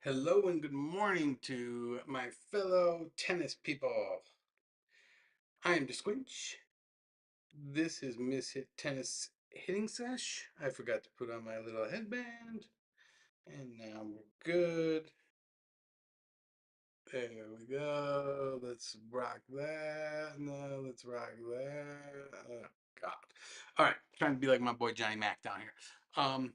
Hello and good morning to my fellow tennis people. I am DeSquinch. This is Miss Hit Tennis Hitting Sesh. I forgot to put on my little headband. And now we're good. There we go. Let's rock that. No, let's rock that. Oh, God. All right. Trying to be like my boy Johnny Mac down here.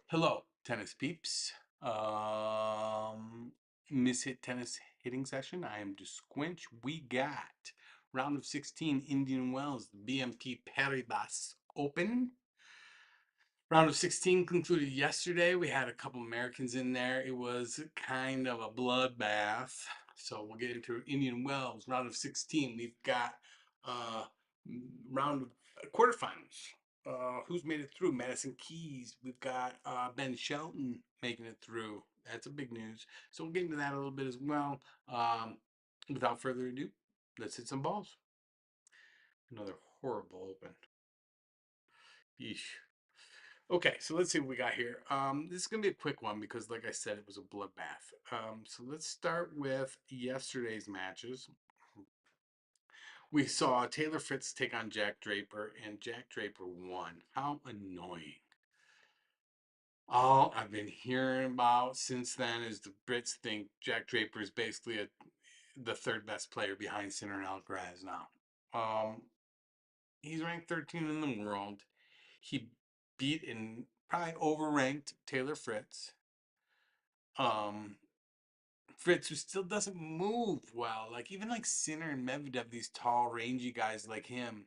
Hello, tennis peeps. Um, Miss Hit Tennis Hitting Session. I am DeSquinch. We got round of 16 Indian Wells, the BMP Paribas Open. Round of 16 concluded yesterday. We had a couple Americans in there. It was kind of a bloodbath. So we'll get into Indian Wells. Round of 16. We've got uh, round of quarterfinals. Who's made it through? Madison Keys. We've got Ben Shelton making it through. That's a big news. So we'll get into that a little bit as well. Without further ado, let's hit some balls. Another horrible open. Yeesh. Okay, so let's see what we got here. This is gonna be a quick one because, like I said, it was a bloodbath. So let's start with yesterday's matches. We saw Taylor Fritz take on Jack Draper, and Jack Draper won. How annoying! All I've been hearing about since then is the Brits think Jack Draper is basically the third best player behind Sinner and Alcaraz now. Um, he's ranked 13 in the world. He beat and probably overranked Taylor Fritz. Um, Fritz, who still doesn't move well. Like even like Sinner and Medvedev, these tall, rangy guys like him,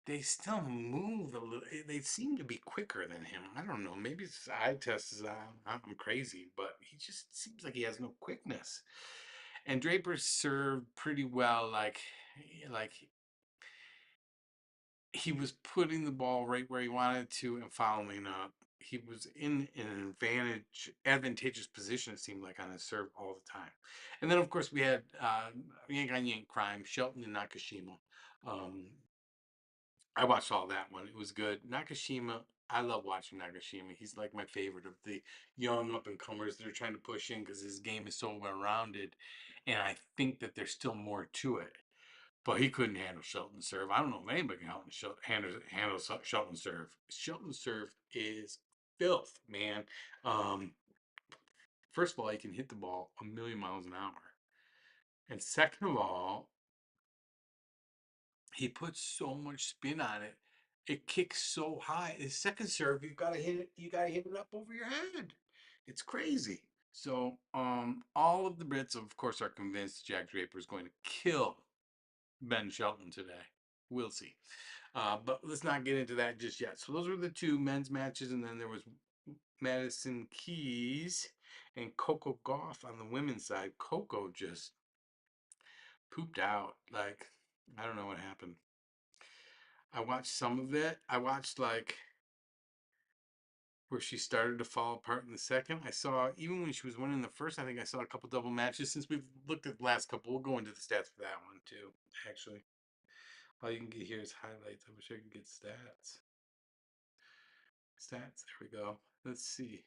they still move a little. They seem to be quicker than him. I don't know. Maybe his eye test is I'm crazy, but he just seems like he has no quickness. And Draper served pretty well. Like he was putting the ball right where he wanted to and following up. He was in an advantageous position, it seemed like, on his serve all the time. And then, of course, we had Yank on Yank Crime, Shelton and Nakashima. Um, I watched all that one. It was good. Nakashima, I love watching Nakashima. He's like my favorite of the young up and comers that are trying to push in because his game is so well rounded. And I think that there's still more to it. But he couldn't handle Shelton's serve. I don't know if anybody can handle Shelton's serve. Shelton's serve is filth, man. Um, First of all, he can hit the ball a million miles an hour. And second of all, he puts so much spin on it. It kicks so high. His second serve, you gotta hit it up over your head. It's crazy. So all of the Brits, of course, are convinced Jack Draper is going to kill Ben Shelton today. We'll see. But let's not get into that just yet. So those were the two men's matches, and then there was Madison Keys and Coco Gauff on the women's side. Coco just pooped out. Like, I don't know what happened. I watched some of it. I watched like where she started to fall apart in the second. I saw even when she was winning the first, I think I saw a couple double matches. Since we've looked at the last couple, we'll go into the stats for that one too, actually. All you can get here is highlights. I wish I could get stats. Stats, there we go. Let's see.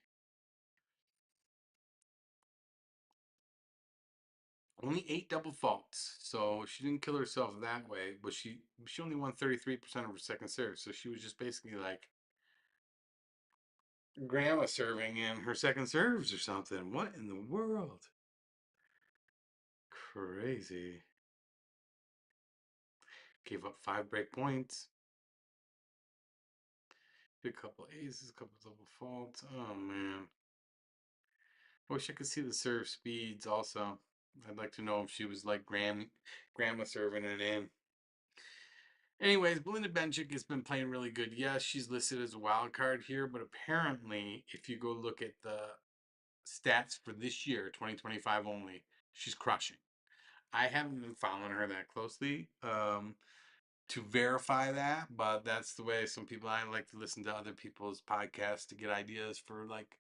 Only 8 double faults, so she didn't kill herself that way. But she only won 33% of her second serve, so she was just basically like grandma serving in her second serves or something. What in the world? Crazy. Gave up 5 break points. Did a couple aces, a couple double faults. Oh man. I wish I could see the serve speeds also. I'd like to know if she was like grandma serving it in. Anyways, Belinda Bencic has been playing really good. Yes, she's listed as a wild card here, but apparently, if you go look at the stats for this year, 2025 only, she's crushing. I haven't been following her that closely to verify that, but that's the way some people I like to listen to other people's podcasts to get ideas for like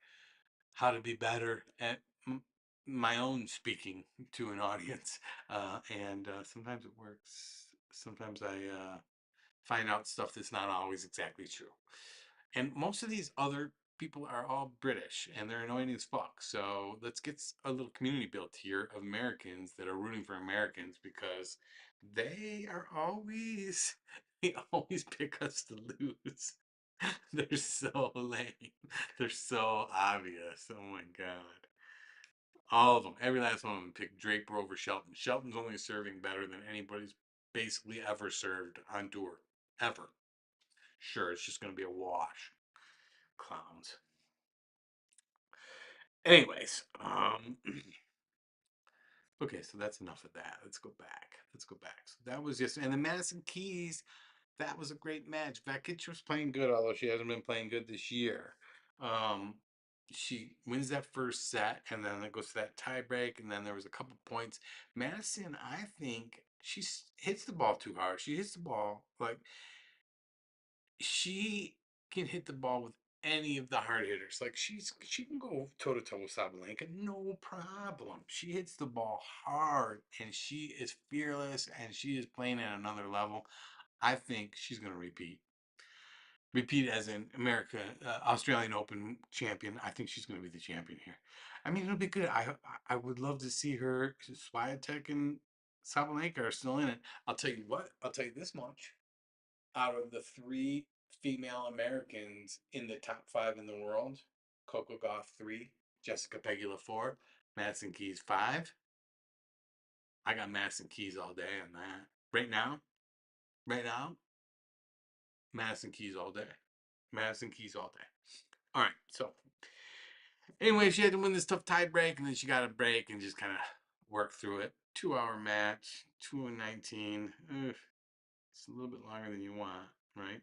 how to be better at my own speaking to an audience. And sometimes it works. Sometimes I find out stuff that's not always exactly true. And most of these other people are all British and they're annoying as fuck. So let's get a little community built here of Americans that are rooting for Americans because they are always they always pick us to lose. They're so lame. They're so obvious. Oh my god. All of them, every last one of them picked Draper over Shelton. Shelton's only serving better than anybody's basically ever served on tour. Ever. Sure, it's just going to be a wash. Clowns. Anyways, okay, so that's enough of that. Let's go back. Let's go back. So that was just, and the Madison Keys, that was a great match. Vakic was playing good, although she hasn't been playing good this year. Um, she wins that first set, and then it goes to that tie break, and then there was a couple points. Madison, I think she hits the ball too hard. She hits the ball like she can hit the ball with any of the hard hitters. Like she can go toe to toe with Sabalenka, no problem. She hits the ball hard and she is fearless and she is playing at another level. I think she's going to repeat. Repeat as in America, Australian Open champion. I think she's going to be the champion here. I mean, it'll be good. I would love to see her. Swiatek and Sabalenka are still in it. I'll tell you what. I'll tell you this much out of the three female Americans in the top five in the world, Coco Gauff 3, Jessica Pegula 4, Madison Keys 5. I got Madison Keys all day on that. Right now, Madison Keys all day. Madison Keys all day. All right, so anyway, she had to win this tough tie break, and then she got a break and just kind of worked through it. 2 hour match, 2:19. It's a little bit longer than you want, right?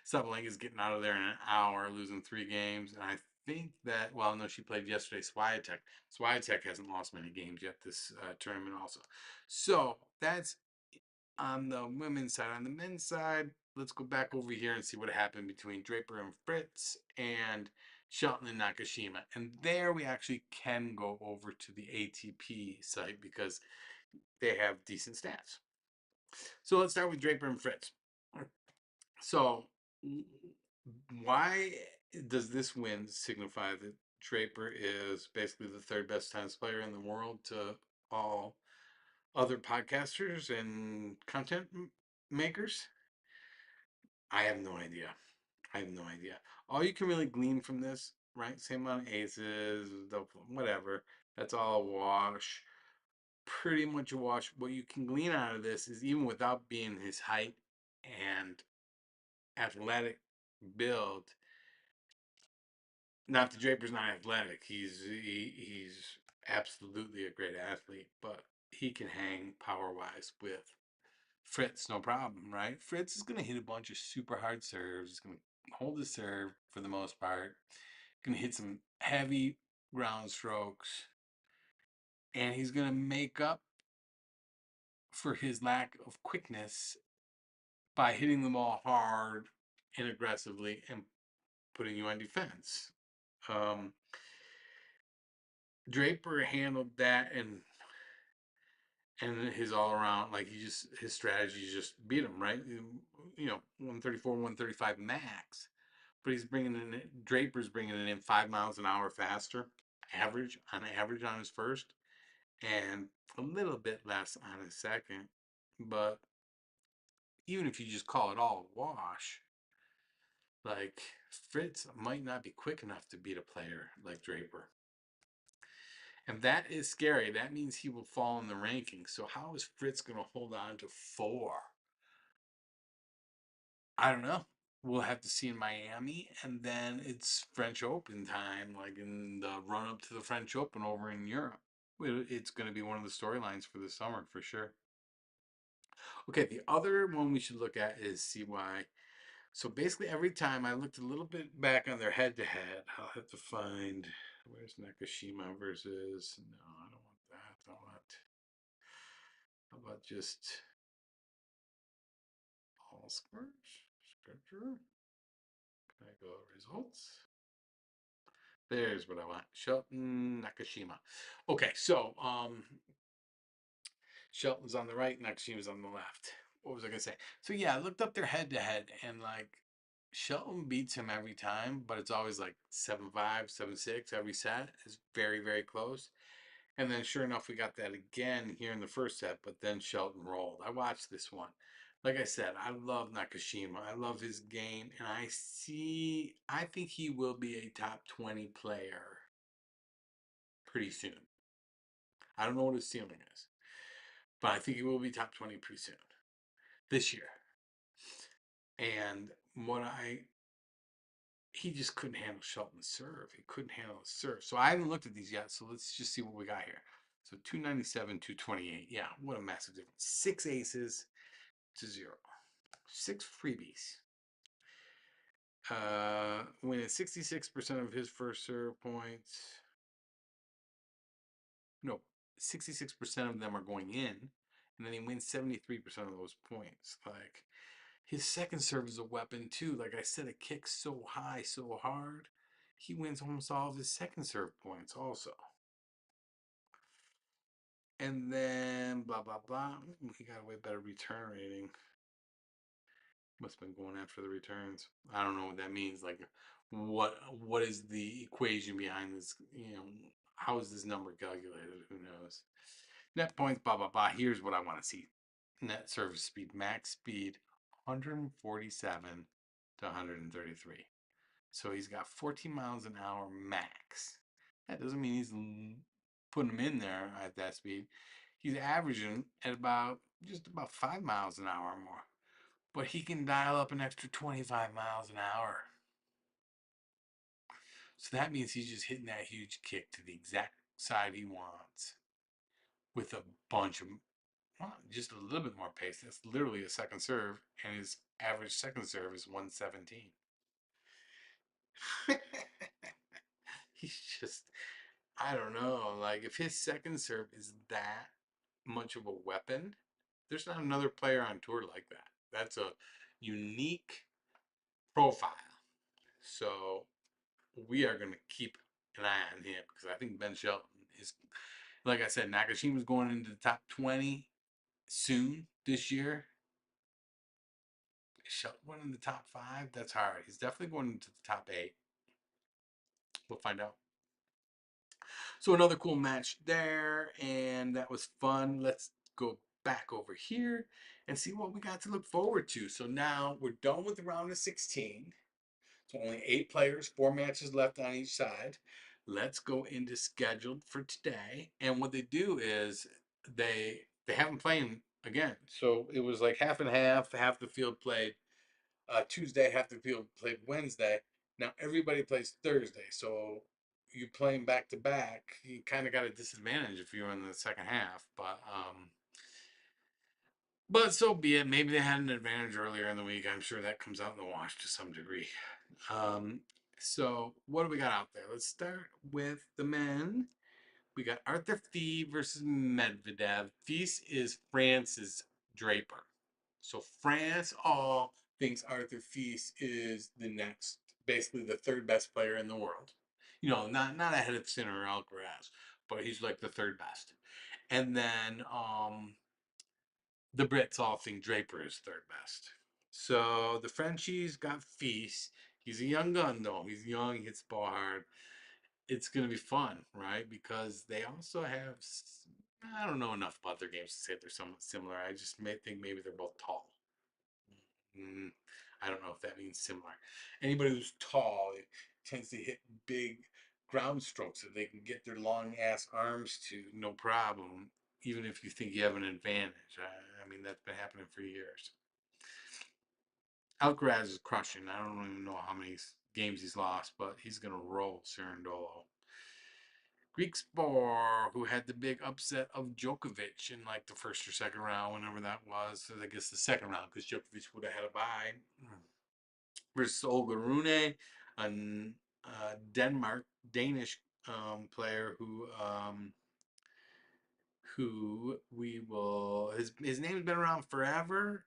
Sabalenka's getting out of there in an hour, losing 3 games. And I think that, well, no, she played yesterday, Swiatek. Swiatek hasn't lost many games yet this tournament also. So that's on the women's side. On the men's side, let's go back over here and see what happened between Draper and Fritz and Shelton and Nakashima. And there we actually can go over to the ATP site because they have decent stats. So let's start with Draper and Fritz. So, why does this win signify that Draper is basically the third best tennis player in the world to all other podcasters and content makers? I have no idea. I have no idea. All you can really glean from this, right? Same amount of aces, whatever. That's all a wash. Pretty much a wash. What you can glean out of this is even without being his height and athletic build. Not that Draper's not athletic. He's absolutely a great athlete, but he can hang power wise with Fritz, no problem, right? Fritz is gonna hit a bunch of super hard serves. He's gonna hold his serve for the most part. Gonna hit some heavy ground strokes, and he's gonna make up for his lack of quickness by hitting the ball hard and aggressively and putting you on defense. Um, Draper handled that and his all around like his strategy just beat him, right? 134, 135 max, but he's bringing in Draper's bringing it in 5 miles an hour faster, average on his first, and a little bit less on his second. But even if you just call it all a wash, like Fritz might not be quick enough to beat a player like Draper. And that is scary. That means he will fall in the rankings. So how is Fritz going to hold on to 4? I don't know. We'll have to see in Miami, and then it's French Open time, like in the run up to the French Open over in Europe. It's going to be one of the storylines for the summer for sure. Okay, the other one we should look at is CY. So basically, every time I looked a little bit back on their head to head, I'll have to find where's Nakashima versus. No, I don't want that. I want. How about just all scores? Schedule. Can I go results? There's what I want. Shelton Nakashima. Okay, so Shelton's on the right, Nakashima's on the left. What was I gonna say? So yeah, I looked up their head to head and like Shelton beats him every time, but it's always like 7-5, 7-6 every set. It's very, very close. And then sure enough, we got that again here in the first set, but then Shelton rolled. I watched this one. Like I said, I love Nakashima. I love his game, and I think he will be a top 20 player pretty soon. I don't know what his ceiling is, but I think he will be top 20 pretty soon this year. And he just couldn't handle Shelton's serve. He couldn't handle his serve. So I haven't looked at these yet. So let's just see what we got here. So 297, 228. Yeah, what a massive difference. 6 aces to 0. 6 freebies. Winning 66% of his first serve points. No, 66% of them are going in. And then he wins 73% of those points. Like, his second serve is a weapon too. Like I said, it kicks so high, so hard. He wins almost all of his second serve points also. And then blah blah blah. He got a way better return rating. Must have been going after the returns. I don't know what that means. Like, what is the equation behind this? How is this number calculated? Who knows? Net points, blah blah blah. Here's what I want to see: net service speed, max speed, 147 to 133. So he's got 14 miles an hour max. That doesn't mean he's putting him in there at that speed. He's averaging at just about 5 miles an hour or more. But he can dial up an extra 25 miles an hour. So that means he's just hitting that huge kick to the exact side he wants with a bunch of, well, just a little bit more pace. That's literally a second serve, and his average second serve is 117. He's just, I don't know. Like, if his second serve is that much of a weapon, there's not another player on tour like that. That's a unique profile. So we are going to keep an eye on him because I think Ben Shelton is, like I said, Nakashima's going into the top 20 soon this year. Is Shelton going in the top 5? That's hard. He's definitely going into the top 8. We'll find out. So another cool match there, and that was fun. Let's go back over here and see what we got to look forward to. So now we're done with the round of 16. So only 8 players, 4 matches left on each side. Let's go into scheduled for today. And what they do is they have them playing again. So it was like half and half the field played Tuesday, half the field played Wednesday. Now everybody plays Thursday. So you playing back to back, you kind of got a disadvantage if you're in the second half. But so be it. Maybe they had an advantage earlier in the week. I'm sure that comes out in the wash to some degree. Um, so what do we got out there? Let's start with the men. We got Arthur Fee versus Medvedev. Fee is France's Draper. So France all thinks Arthur Fee is the next, basically the third best player in the world. Not ahead of Sinner or Alcaraz, but he's like the third best. And then the Brits all think Draper is third best. So the Frenchies got Feast. He's a young gun though. He's young, he hits the ball hard. It's gonna be fun, right? Because they also have, I don't know enough about their games to say they're somewhat similar. I just may think maybe they're both tall. Mm, I don't know if that means similar. Anybody who's tall tends to hit big ground strokes that they can get their long ass arms to, no problem, even if you think you have an advantage. I mean, that's been happening for years. Alcaraz is crushing. I don't even know how many games he's lost, but he's going to roll Cerundolo. Greek Spore, who had the big upset of Djokovic in like the first or second round, whenever that was. So I guess the second round, because Djokovic would have had a bye. Versus Olga Rune, a Danish player who we will, his name's been around forever.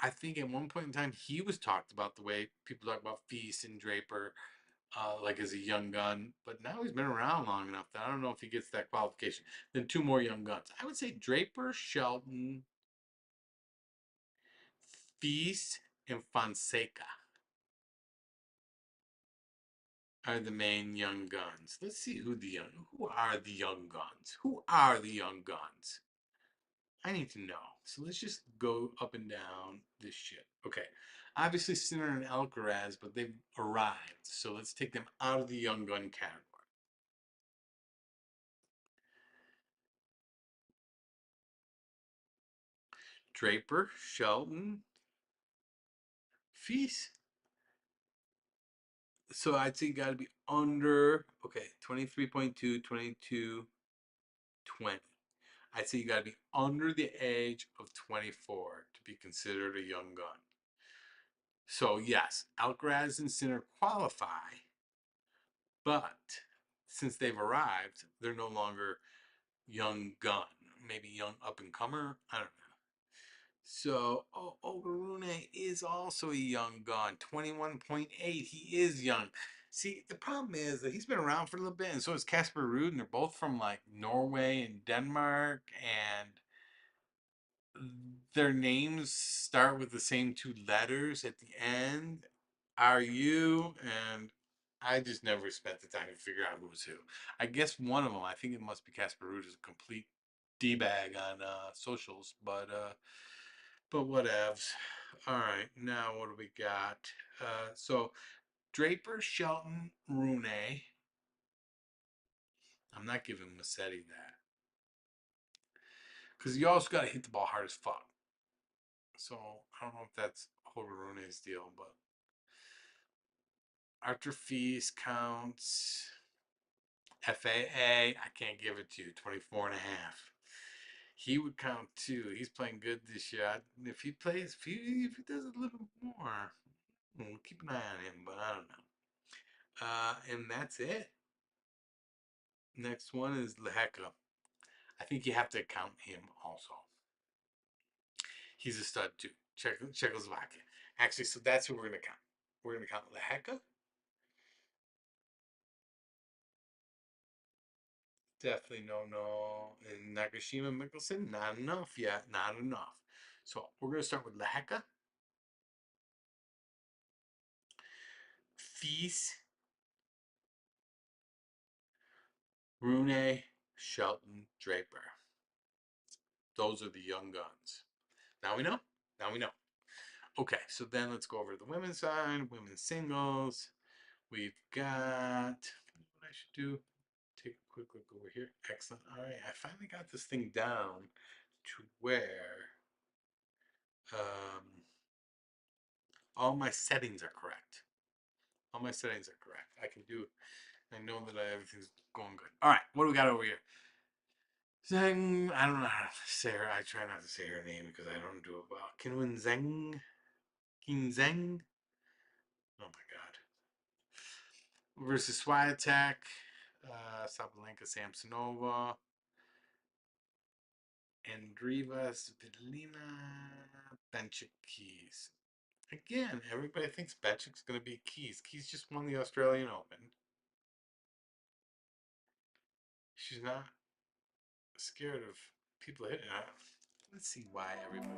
I think at one point in time he was talked about the way people talk about Feast and Draper, like as a young gun. But now he's been around long enough that I don't know if he gets that qualification. Then 2 more young guns. I would say Draper, Shelton, Feast, and Fonseca. are the main young guns. Let's see who are the young guns? Who are the young guns? I need to know. So let's just go up and down this shit. Okay. Obviously Sinner and Alcaraz, but they've arrived. So let's take them out of the young gun category. Draper, Shelton, Feast. So I'd say you got to be under, okay, 23.2, 22, 20. I'd say you got to be under the age of 24 to be considered a young gun. So yes, Alcaraz and Sinner qualify, but since they've arrived, they're no longer young gun. Maybe young up and comer. I don't know. So Ogarune is also a young gun. 21.8. He is young. See, the problem is that he's been around for a little bit, and so is Casper Ruud, and they're both from like Norway and Denmark, and their names start with the same two letters at the end. Are you? And I just never spent the time to figure out who was who. I guess one of them, I think it must be Casper Ruud, is a complete d-bag on socials, but whatevs. All right, now what do we got? So Draper, Shelton, Rune. I'm not giving Massetti that because you also got to hit the ball hard as fuck. So I don't know if that's Rune's deal, but Arthur Feast counts. FAA, I can't give it to you. 24 and a half. He would count too. He's playing good this year. If he plays, if he does a little more, we'll keep an eye on him, but I don't know. And that's it. Next one is Leheka. I think you have to count him also. He's a stud too. Czechoslovakia. Actually, so that's who we're going to count. We're going to count Leheka. Definitely no. And Nagashima Mikkelsen, not enough yet. Not enough. So we're going to start with Leheka. Fees, Rune, Shelton, Draper. Those are the young guns. Now we know? Now we know. Okay, so then let's go over to the women's side, women's singles. We've got, what I should do, take a quick look over here. Excellent. All right, I finally got this thing down to where um, all my settings are correct. All my settings are correct. I know that everything's going good. All right, what do we got over here? Zheng, I don't know how to say her. I try not to say her name because I don't do it well. Kinwen Zheng? Zheng? Oh my god. Versus Swiatek, Sabalenka Samsonova, Andreeva Svitolina, Benchik Keys. Again, everybody thinks Benchik's going to be Keys. Keys just won the Australian Open. She's not scared of people hitting her. Let's see why everybody.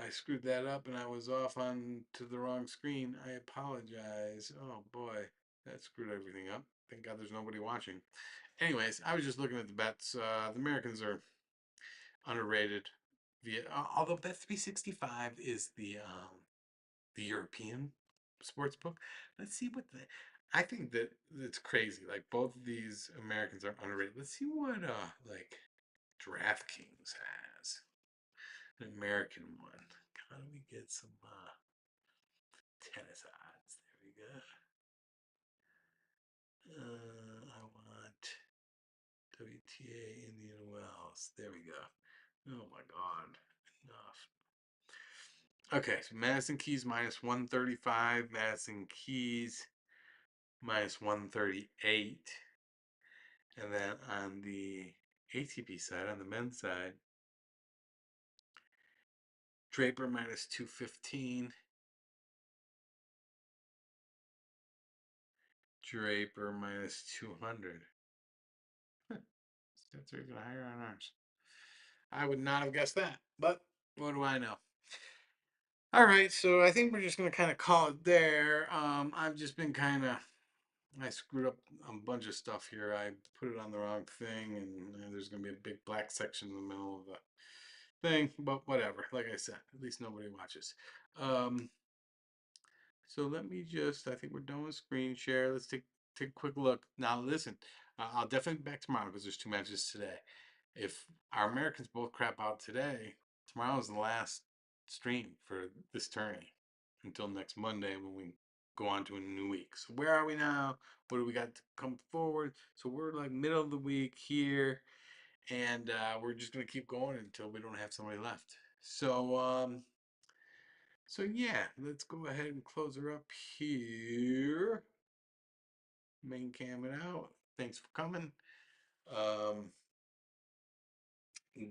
I screwed that up and I was off on to the wrong screen. I apologize. Oh boy, that screwed everything up. Thank God there's nobody watching. Anyways, I was just looking at the bets. The Americans are underrated. Although Bet 365 is the European sports book. Let's see what the. I think that it's crazy. Like both of these Americans are underrated. Let's see what like DraftKings has. An American one. How do we get some tennis odds? There we go. I want WTA Indian Wells. There we go. Oh my God. Enough. Okay, so Madison Keys minus 135. Madison Keys minus 138. And then on the ATP side, on the men's side, Draper minus 215. Draper minus 200. That's even higher on ours. I would not have guessed that, but what do I know? All right, so I think we're just gonna kind of call it there. I've just been kind of I screwed up a bunch of stuff here. I put it on the wrong thing, and there's gonna be a big black section in the middle of the thing. But whatever. Like I said, at least nobody watches. Um, so let me just. I think we're done with screen share. Let's take a quick look. Now listen, I'll definitely be back tomorrow because there's two matches today. If our Americans both crap out today, tomorrow is the last stream for this tourney until next Monday when we go on to a new week. So where are we now? What do we got to come forward? So we're like middle of the week here, and we're just gonna keep going until we don't have somebody left. So yeah, let's go ahead and close her up here. Main cam it out. Thanks for coming. Um,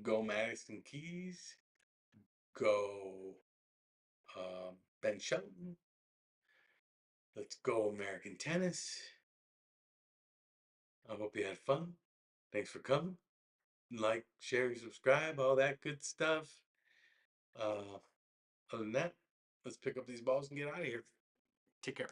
go Madison Keys. Go Ben Shelton. Let's go American tennis. I hope you had fun. Thanks for coming. Like, share, subscribe, all that good stuff. Other than that, let's pick up these balls and get out of here. Take care.